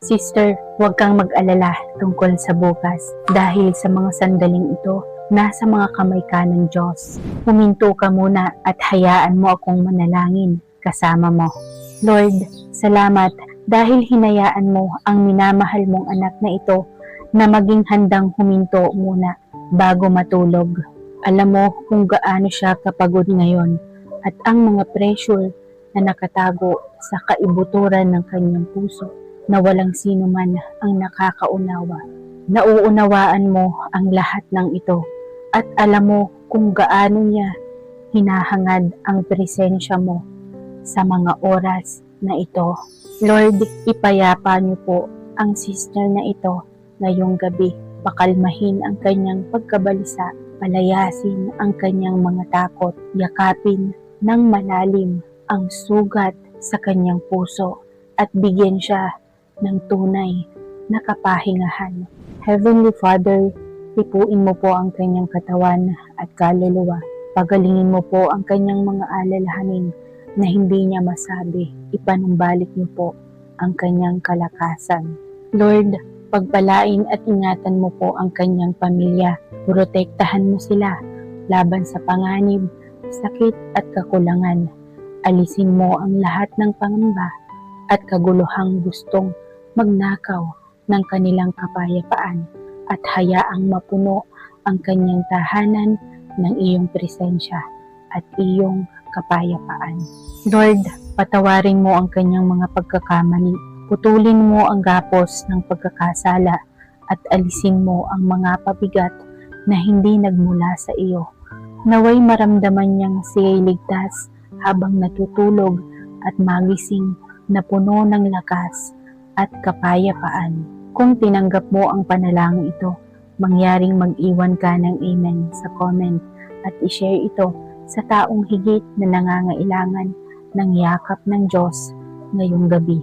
Sister, huwag kang mag-alala tungkol sa bukas dahil sa mga sandaling ito, nasa mga kamay ka ng Diyos. Huminto ka muna at hayaan mo akong manalangin kasama mo. Lord, salamat dahil hinayaan mo ang minamahal mong anak na ito na maging handang huminto muna bago matulog. Alam mo kung gaano siya kapagod ngayon at ang mga pressure na nakatago sa kaibuturan ng kanyang puso na walang sino man ang nakakaunawa. Nauunawaan mo ang lahat ng ito at alam mo kung gaano niya hinahangad ang presensya mo sa mga oras na ito. Lord, ipayapa niyo po ang sister na ito ngayong gabi. Pakalmahin ang kanyang pagkabalisa, palayasin ang kanyang mga takot, yakapin ng malalim ang sugat sa kanyang puso at bigyan siya ng tunay na kapahingahan. Heavenly Father, tipuin mo po ang kanyang katawan at kaluluwa. Pagalingin mo po ang kanyang mga alalahanin na hindi niya masabi. Ipanumbalik niyo po ang kanyang kalakasan. Lord, pagpalain at ingatan mo po ang kanyang pamilya. Protektahan mo sila laban sa panganib, sakit at kakulangan. Alisin mo ang lahat ng pangamba at kaguluhang gustong magnakaw ng kanilang kapayapaan at hayaang mapuno ang kanyang tahanan ng iyong presensya at iyong kapayapaan. Lord, patawarin mo ang kanyang mga pagkakamali. Putulin mo ang gapos ng pagkakasala at alisin mo ang mga pabigat na hindi nagmula sa iyo. Naway maramdaman niyang siya'y ligtas habang natutulog at magising na puno ng lakas at kapayapaan. Kung tinanggap mo ang panalangin ito, mangyaring mag-iwan ka ng amen sa comment at i-share ito sa taong higit na nangangailangan ng yakap ng Diyos ngayong gabi.